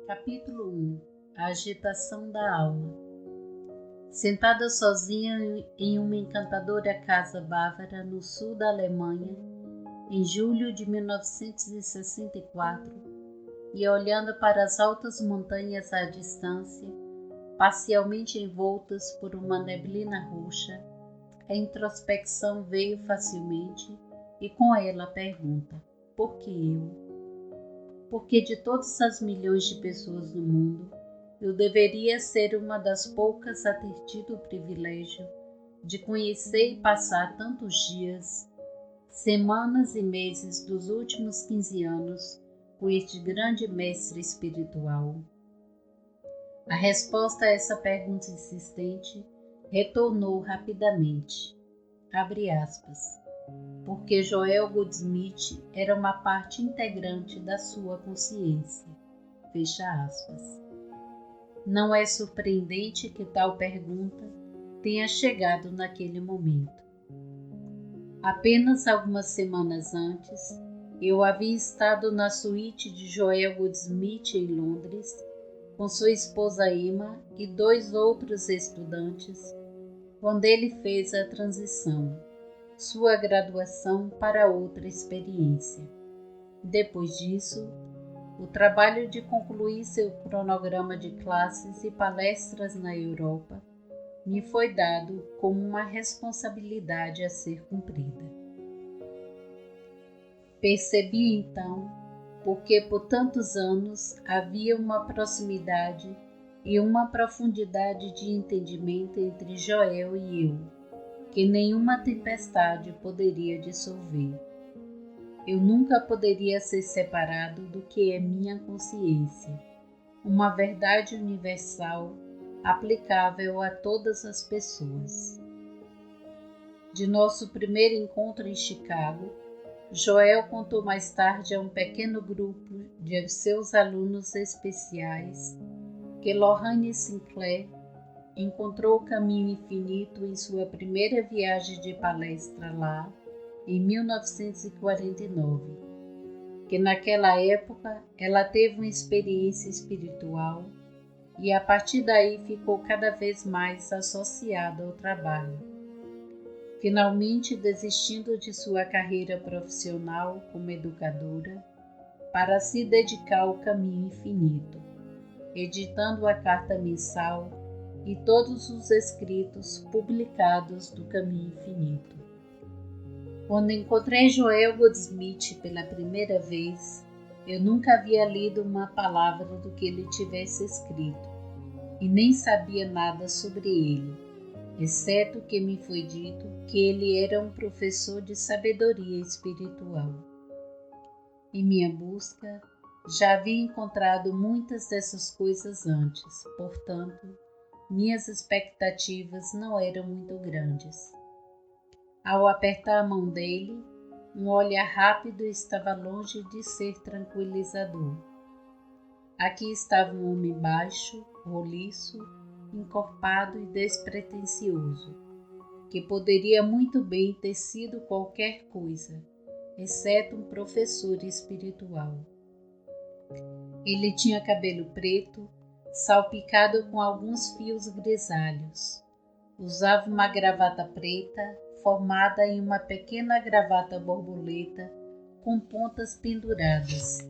Capítulo 1. A agitação da alma. Sentada sozinha em uma encantadora casa bávara no sul da Alemanha, em julho de 1964, e olhando para as altas montanhas à distância, parcialmente envoltas por uma neblina roxa, a introspecção veio facilmente e com ela a pergunta: por que eu? Porque de todas as milhões de pessoas no mundo, eu deveria ser uma das poucas a ter tido o privilégio de conhecer e passar tantos dias, semanas e meses dos últimos 15 anos com este grande mestre espiritual. A resposta a essa pergunta insistente retornou rapidamente. Abre aspas. Porque Joel Goldsmith era uma parte integrante da sua consciência. Fecha aspas. Não é surpreendente que tal pergunta tenha chegado naquele momento. Apenas algumas semanas antes, eu havia estado na suíte de Joel Goldsmith em Londres, com sua esposa Emma e 2 outros estudantes, quando ele fez a transição, sua graduação para outra experiência. Depois disso, o trabalho de concluir seu cronograma de classes e palestras na Europa me foi dado como uma responsabilidade a ser cumprida. Percebi então porque por tantos anos havia uma proximidade e uma profundidade de entendimento entre Joel e eu, que nenhuma tempestade poderia dissolver. Eu nunca poderia ser separado do que é minha consciência, uma verdade universal aplicável a todas as pessoas. De nosso primeiro encontro em Chicago, Joel contou mais tarde a um pequeno grupo de seus alunos especiais que Lorraine Sinclair encontrou o caminho infinito em sua primeira viagem de palestra lá, em 1949, que naquela época ela teve uma experiência espiritual e a partir daí ficou cada vez mais associada ao trabalho, finalmente desistindo de sua carreira profissional como educadora para se dedicar ao caminho infinito, editando a carta mensal e todos os escritos publicados do Caminho Infinito. Quando encontrei Joel Goldsmith pela primeira vez, eu nunca havia lido uma palavra do que ele tivesse escrito e nem sabia nada sobre ele, exceto que me foi dito que ele era um professor de sabedoria espiritual. Em minha busca, já havia encontrado muitas dessas coisas antes, portanto, minhas expectativas não eram muito grandes. Ao apertar a mão dele, um olhar rápido estava longe de ser tranquilizador. Aqui estava um homem baixo, roliço, encorpado e despretensioso, que poderia muito bem ter sido qualquer coisa, exceto um professor espiritual. Ele tinha cabelo preto, salpicado com alguns fios grisalhos. Usava uma gravata preta, formada em uma pequena gravata borboleta com pontas penduradas,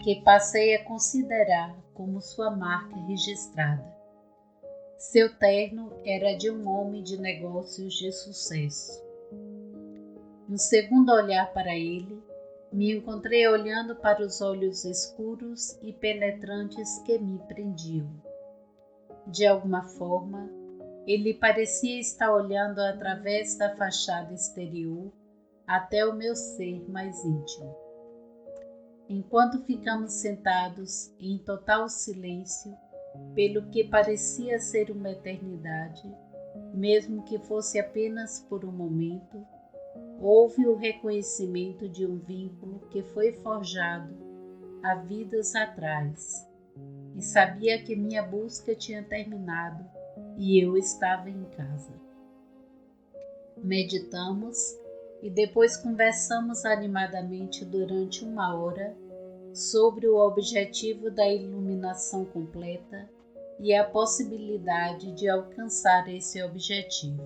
que passei a considerar como sua marca registrada. Seu terno era de um homem de negócios de sucesso. Um segundo olhar para ele, me encontrei olhando para os olhos escuros e penetrantes que me prendiam. De alguma forma, ele parecia estar olhando através da fachada exterior até o meu ser mais íntimo. Enquanto ficamos sentados em total silêncio, pelo que parecia ser uma eternidade, mesmo que fosse apenas por um momento, houve o reconhecimento de um vínculo que foi forjado há vidas atrás, e sabia que minha busca tinha terminado e eu estava em casa. Meditamos e depois conversamos animadamente durante 1 hora sobre o objetivo da iluminação completa e a possibilidade de alcançar esse objetivo.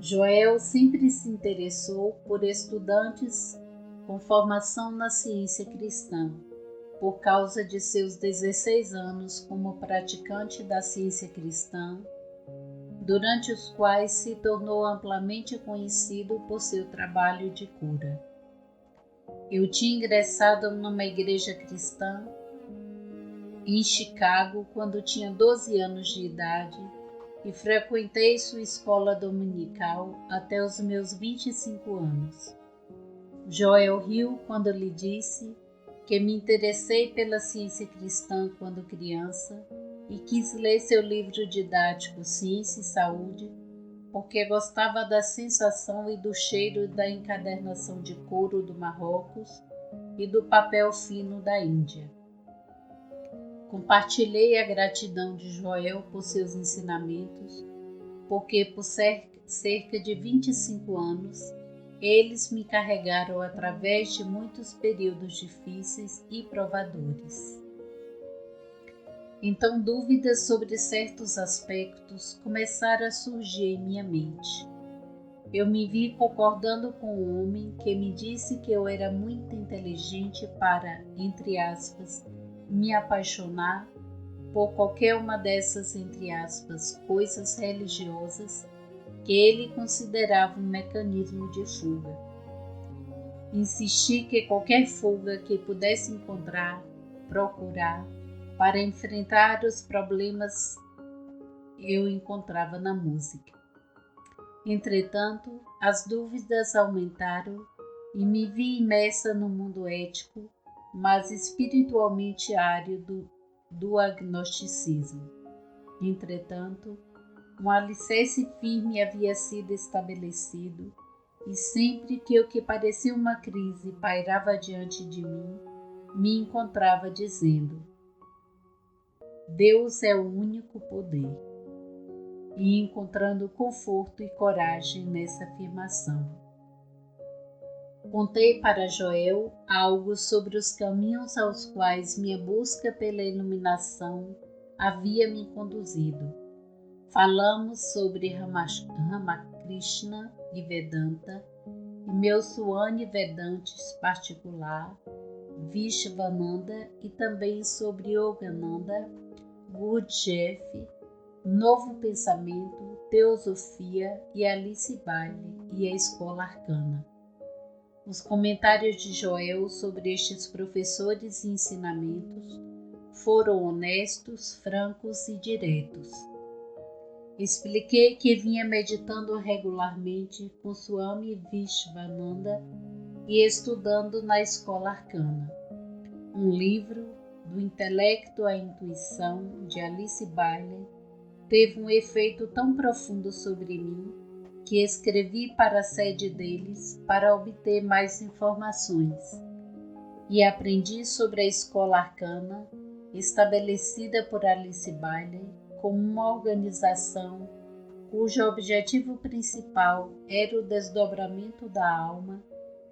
Joel sempre se interessou por estudantes com formação na ciência cristã, por causa de seus 16 anos como praticante da ciência cristã, durante os quais se tornou amplamente conhecido por seu trabalho de cura. Eu tinha ingressado numa igreja cristã em Chicago quando tinha 12 anos de idade e frequentei sua escola dominical até os meus 25 anos. Joel riu quando lhe disse que me interessei pela ciência cristã quando criança e quis ler seu livro didático Ciência e Saúde porque gostava da sensação e do cheiro da encadernação de couro do Marrocos e do papel fino da Índia. Compartilhei a gratidão de Joel por seus ensinamentos, porque por cerca de 25 anos eles me carregaram através de muitos períodos difíceis e provadores. Então dúvidas sobre certos aspectos começaram a surgir em minha mente. Eu me vi concordando com um homem que me disse que eu era muito inteligente para, entre aspas, me apaixonar por qualquer uma dessas, entre aspas, coisas religiosas que ele considerava um mecanismo de fuga. Insisti que qualquer fuga que pudesse procurar, para enfrentar os problemas eu encontrava na música. Entretanto, as dúvidas aumentaram e me vi imersa no mundo ético, mas espiritualmente árido do agnosticismo. Entretanto, um alicerce firme havia sido estabelecido e sempre que o que parecia uma crise pairava diante de mim, me encontrava dizendo: Deus é o único poder, e encontrando conforto e coragem nessa afirmação. Contei para Joel algo sobre os caminhos aos quais minha busca pela iluminação havia me conduzido. Falamos sobre Ramakrishna e Vedanta, e meu Swami Vedantis particular, Vishvananda, e também sobre Yogananda, Gurdjieff, Novo Pensamento, Teosofia e Alice Bailey e a Escola Arcana. Os comentários de Joel sobre estes professores e ensinamentos foram honestos, francos e diretos. Expliquei que vinha meditando regularmente com Swami Vishvananda e estudando na Escola Arcana, um livro do intelecto à intuição de Alice Bailey teve um efeito tão profundo sobre mim que escrevi para a sede deles para obter mais informações e aprendi sobre a Escola Arcana estabelecida por Alice Bailey como uma organização cujo objetivo principal era o desdobramento da alma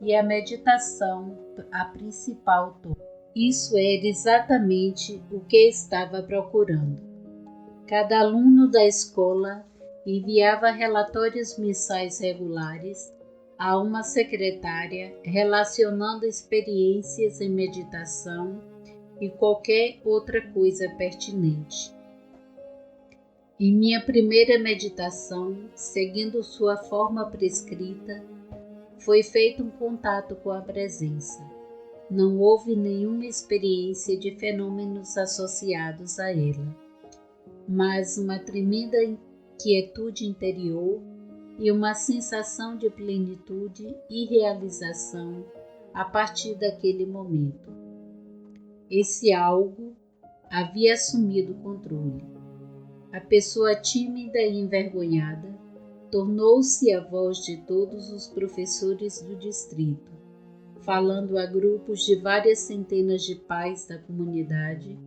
e a meditação a principal toda. Isso era exatamente o que estava procurando. Cada aluno da escola enviava relatórios mensais regulares a uma secretária relacionando experiências em meditação e qualquer outra coisa pertinente. Em minha primeira meditação, seguindo sua forma prescrita, foi feito um contato com a presença. Não houve nenhuma experiência de fenômenos associados a ela, mas uma tremenda quietude interior e uma sensação de plenitude e realização a partir daquele momento. Esse algo havia assumido o controle. A pessoa tímida e envergonhada tornou-se a voz de todos os professores do distrito, falando a grupos de várias centenas de pais da comunidade,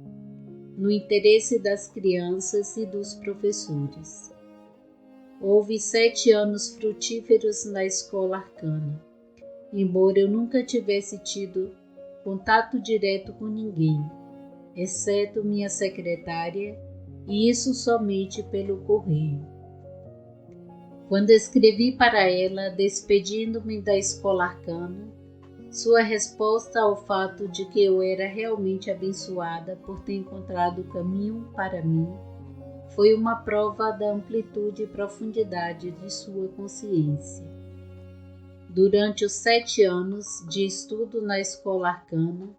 no interesse das crianças e dos professores. Houve 7 anos frutíferos na Escola Arcana, embora eu nunca tivesse tido contato direto com ninguém, exceto minha secretária, e isso somente pelo correio. Quando escrevi para ela, despedindo-me da escola arcana, sua resposta ao fato de que eu era realmente abençoada por ter encontrado o caminho para mim foi uma prova da amplitude e profundidade de sua consciência. Durante os 7 anos de estudo na escola arcana,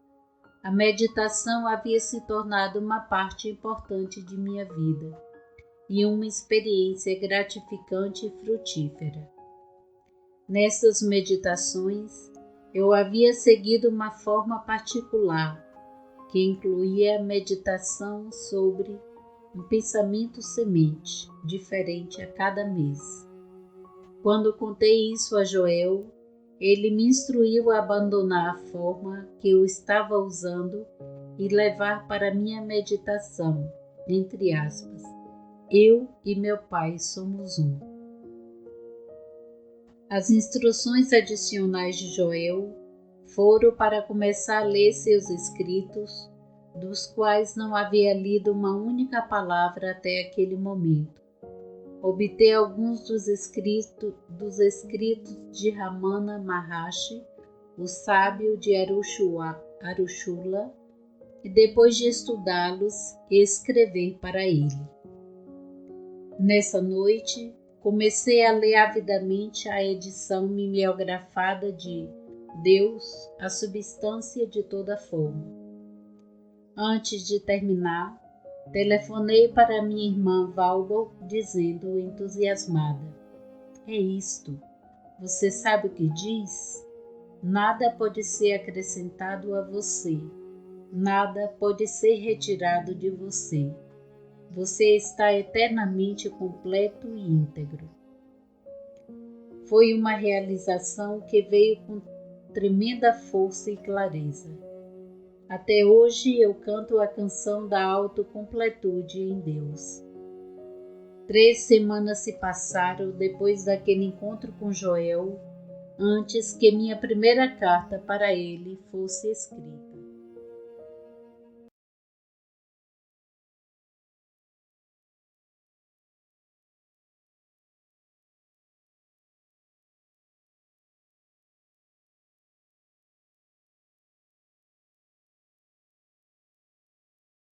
a meditação havia se tornado uma parte importante de minha vida e uma experiência gratificante e frutífera. Nessas meditações, eu havia seguido uma forma particular, que incluía a meditação sobre um pensamento semente, diferente a cada mês. Quando contei isso a Joel, ele me instruiu a abandonar a forma que eu estava usando e levar para minha meditação, entre aspas, eu e meu pai somos um. As instruções adicionais de Joel foram para começar a ler seus escritos, dos quais não havia lido uma única palavra até aquele momento. Obter alguns dos escritos de Ramana Maharshi, o sábio de Arushula, e depois de estudá-los, escrever para ele. Nessa noite, comecei a ler avidamente a edição mimeografada de Deus, a substância de toda forma. Antes de terminar, telefonei para minha irmã Valborg, dizendo entusiasmada: é isto, você sabe o que diz? Nada pode ser acrescentado a você, nada pode ser retirado de você. Você está eternamente completo e íntegro. Foi uma realização que veio com tremenda força e clareza. Até hoje eu canto a canção da autocompletude em Deus. 3 semanas se passaram depois daquele encontro com Joel, antes que minha primeira carta para ele fosse escrita.